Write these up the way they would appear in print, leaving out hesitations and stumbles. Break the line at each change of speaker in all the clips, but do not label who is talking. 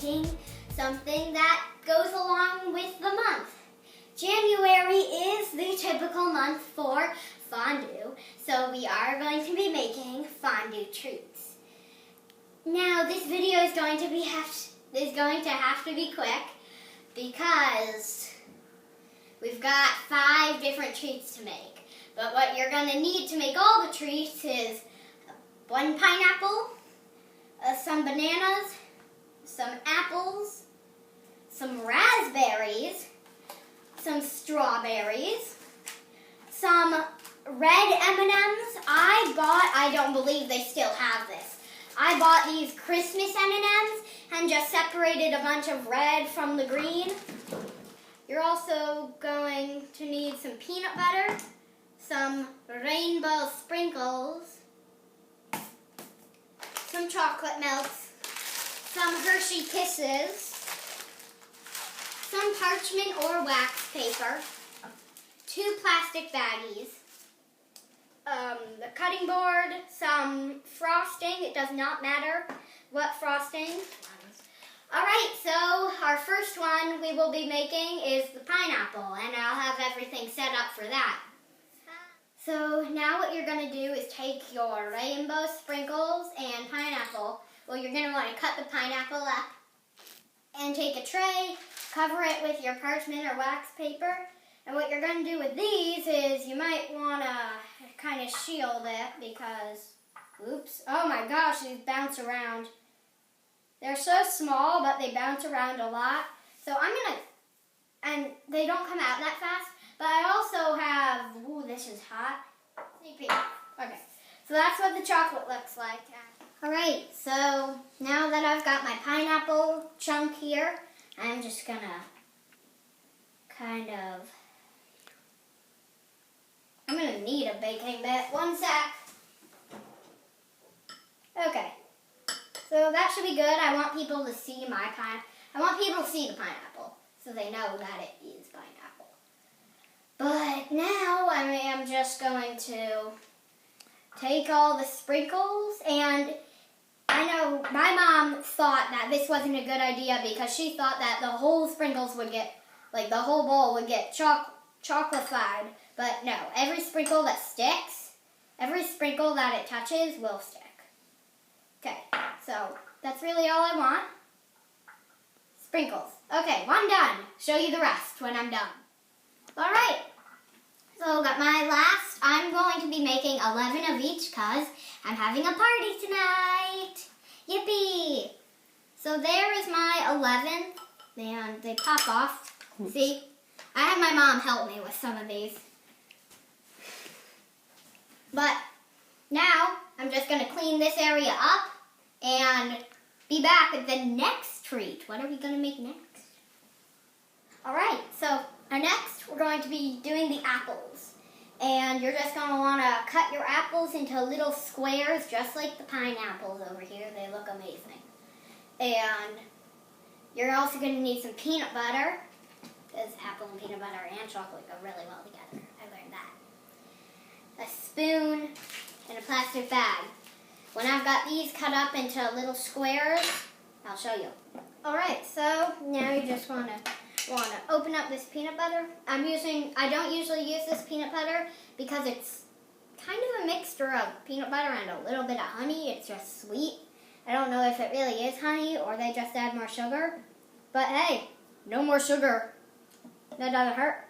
making something that goes along with the month. January is the typical month for fondue, so we are going to be making fondue treats. Now, this video is going to have to be quick because we've got 5 different treats to make. But what you're going to need to make all the treats is 1 pineapple, some bananas, some apples, some raspberries, some strawberries, some red M&Ms. I don't believe they still have this. I bought these Christmas M&Ms and just separated a bunch of red from the green. You're also going to need some peanut butter, some rainbow sprinkles, some chocolate melts, some Hershey Kisses, some parchment or wax paper, 2 plastic baggies, the cutting board, some frosting. It does not matter what frosting. Alright, so our first one we will be making is the pineapple, and I'll have everything set up for that. So now what you're going to do is take your rainbow sprinkles and pineapple. Well, you're going to want to cut the pineapple up and take a tray, cover it with your parchment or wax paper. And what you're going to do with these is you might want to kind of shield it because, oops, oh my gosh, these bounce around. They're so small, but they bounce around a lot. So I'm going to, and they don't come out that fast. But I also have, ooh, this is hot. Okay, so that's what the chocolate looks like. Alright, so now that I've got my pineapple chunk here, I'm just gonna I'm gonna need a baking bit. 1 sec. Okay, so that should be good. I want people to see I want people to see the pineapple so they know that it is pineapple. But now I am just going to take all the sprinkles, and I know my mom thought that this wasn't a good idea because she thought that the whole sprinkles would get, like the whole bowl would get chocolatified. But no, every sprinkle that sticks, every sprinkle that it touches will stick. Okay, so that's really all I want. Sprinkles. Okay, one done. Show you the rest when I'm done. Alright, so got my last. I'm going to be making 11 of each because I'm having a party tonight. Yippee! So there is my 11th, and they pop off. See, I had my mom help me with some of these. But now I'm just going to clean this area up and be back with the next treat. What are we going to make next? Alright, so next we're going to be doing the apples. And you're just going to want to cut your apples into little squares just like the pineapples over here. They look amazing. And you're also going to need some peanut butter, because apple and peanut butter and chocolate go really well together. I learned that. A spoon and a plastic bag. When I've got these cut up into little squares, I'll show you. Alright, so now you just want to open up this peanut butter. I don't usually use this peanut butter because it's kind of a mixture of peanut butter and a little bit of honey. It's just sweet. I don't know if it really is honey or they just add more sugar. But hey, no more sugar. That doesn't hurt.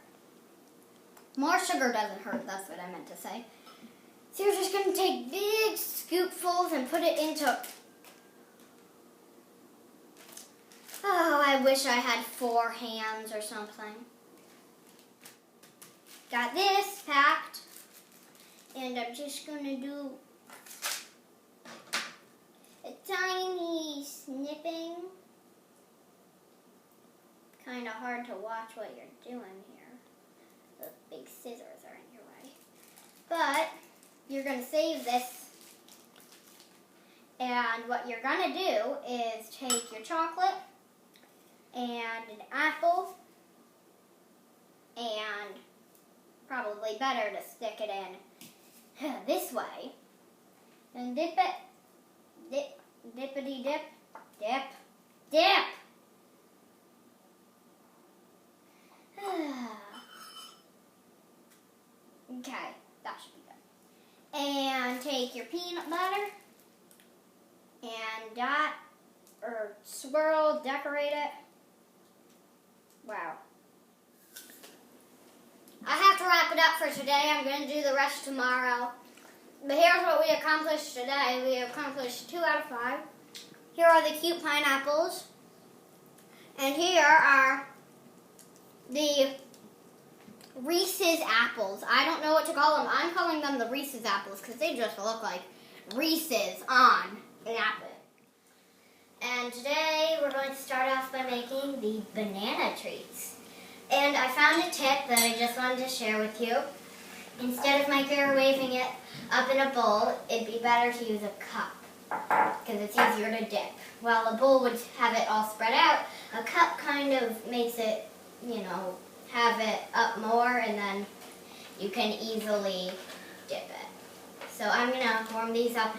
More sugar doesn't hurt, that's what I meant to say. So you're just going to take big scoopfuls and put it into... Oh, I wish I had 4 hands or something. Got this packed, and I'm just going to do a tiny snipping. Kind of hard to watch what you're doing here. Those big scissors are in your way. But you're going to save this, and what you're going to do is take your chocolate and an apple, and probably better to stick it in this way, and dip it, dippity dip, dip, dip, take your peanut butter and dot or swirl, decorate it. Wow. I have to wrap it up for today. I'm going to do the rest tomorrow. But here's what we accomplished today. We accomplished 2 out of 5. Here are the cute pineapples. And here are the Reese's apples. I don't know what to call them. I'm calling them the Reese's apples because they just look like Reese's on an apple. And today we're going to start off by making the banana treats. And I found a tip that I just wanted to share with you. Instead of microwaving it up in a bowl, it'd be better to use a cup because it's easier to dip. While a bowl would have it all spread out, a cup kind of makes it, have it up more, and then you can easily dip it. So I'm going to warm these up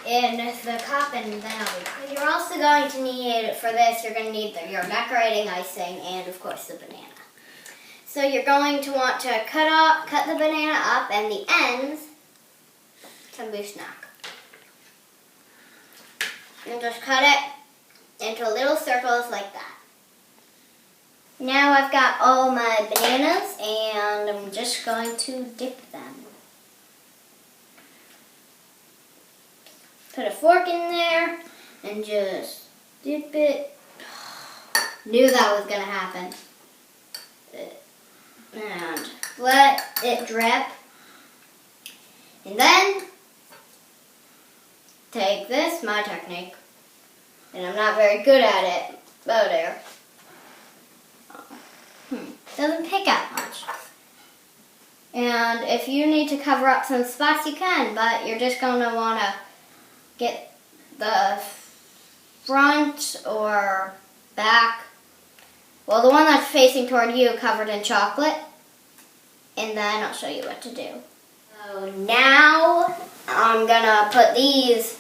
in the cup, and then you're also going to need, for this, you're going to need your decorating icing and, of course, the banana. So you're going to want to cut the banana up, and the ends can be snack. And just cut it into little circles like that. Now I've got all my bananas, and I'm just going to dip them. Put a fork in there and just dip it. Knew that was going to happen. And let it drip. And then take this, my technique, and I'm not very good at it. Oh there. Doesn't pick out much. And if you need to cover up some spots, you can, but you're just going to want to get the front or back, well, the one that's facing toward you covered in chocolate, and then I'll show you what to do. So now I'm gonna put these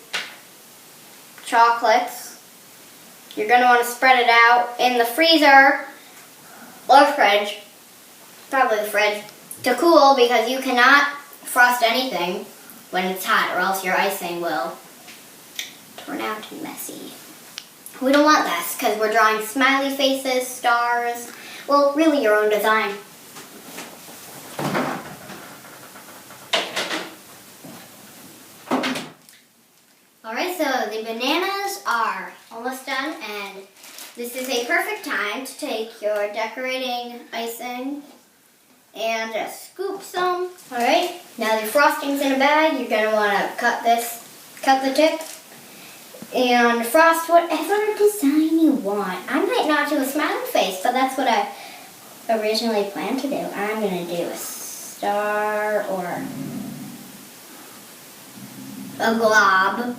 chocolates, you're gonna want to spread it out in the freezer or fridge, probably the fridge, to cool, because you cannot frost anything when it's hot or else your icing will turn out messy. We don't want this because we're drawing smiley faces, stars, well, really your own design. Alright, so the bananas are almost done, and this is a perfect time to take your decorating icing and just scoop some. Alright, now the frosting's in a bag. You're going to want to cut the tip, and frost whatever design you want. I might not do a smiley face, but that's what I originally planned to do. I'm going to do a star or a glob.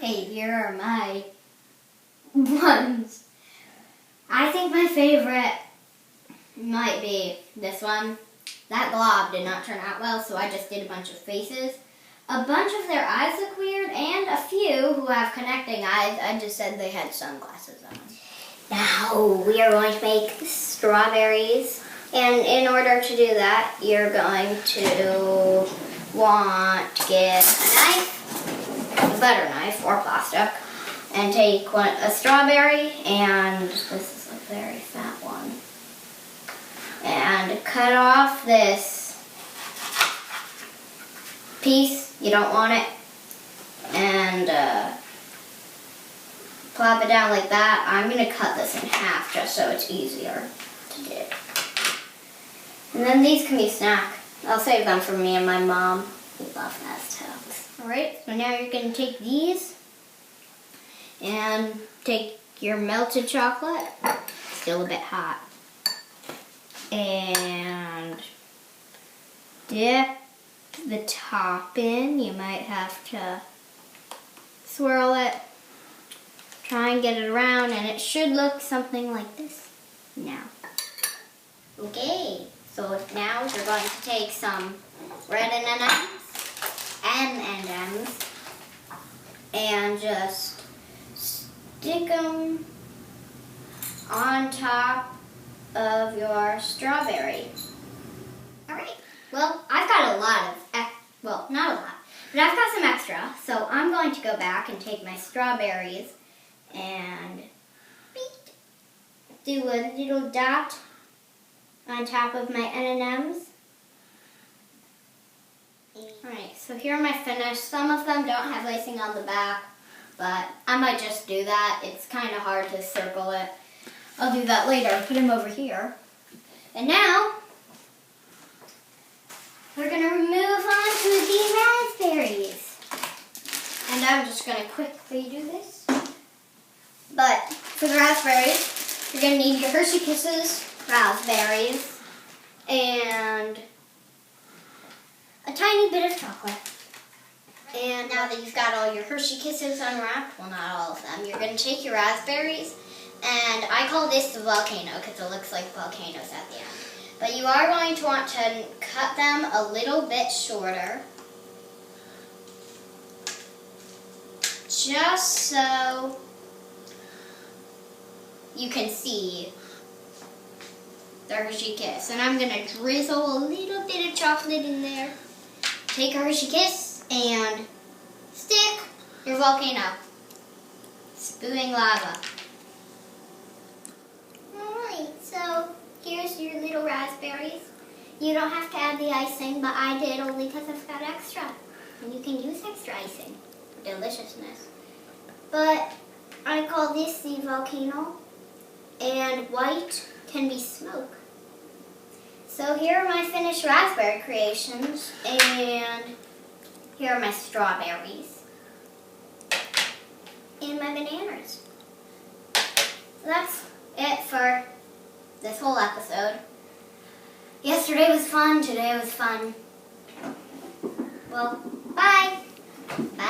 Hey, here are my ones. I think my favorite might be this one. That glob did not turn out well, so I just did a bunch of faces. A bunch of their eyes look weird, and a few who have connecting eyes, I just said they had sunglasses on. Now we are going to make strawberries. And in order to do that, you're going to want to get a knife, a butter knife or plastic, and take a strawberry, and this is a very fat one, and cut off this piece. You don't want it, and plop it down like that. I'm going to cut this in half just so it's easier to do. And then these can be snack. I'll save them for me and my mom. We love Nestos. Alright, so now you're going to take these and take your melted chocolate, still a bit hot, and dip the top in. You might have to swirl it, try and get it around, and it should look something like this now. Okay, so now you're going to take some red M&Ms and just stick them on top of your strawberry. Alright, well, I've got a lot of, well, not a lot. But I've got some extra, so I'm going to go back and take my strawberries and do a little dot on top of my M&Ms. Alright, so here are my finished. Some of them don't have icing on the back, but I might just do that. It's kind of hard to circle it. I'll do that later and put them over here. And now, we're going to remove onto the raspberries. And I'm just going to quickly do this. But for the raspberries, you're going to need your Hershey Kisses raspberries and a tiny bit of chocolate. And now that you've got all your Hershey Kisses unwrapped, well, not all of them, you're going to take your raspberries, and I call this the volcano because it looks like volcanoes at the end. But you are going to want to cut them a little bit shorter, just so you can see the Hershey Kiss. And I'm going to drizzle a little bit of chocolate in there. Take a Hershey Kiss and stick your volcano. Spewing lava. Alright, so here's your little raspberries. You don't have to add the icing, but I did only because I've got extra. And you can use extra icing for deliciousness. But I call this the volcano, and white can be smoke. So here are my finished raspberry creations, and here are my strawberries, and my bananas. So that's it for this whole episode. Yesterday was fun, today was fun. Well, bye. Bye.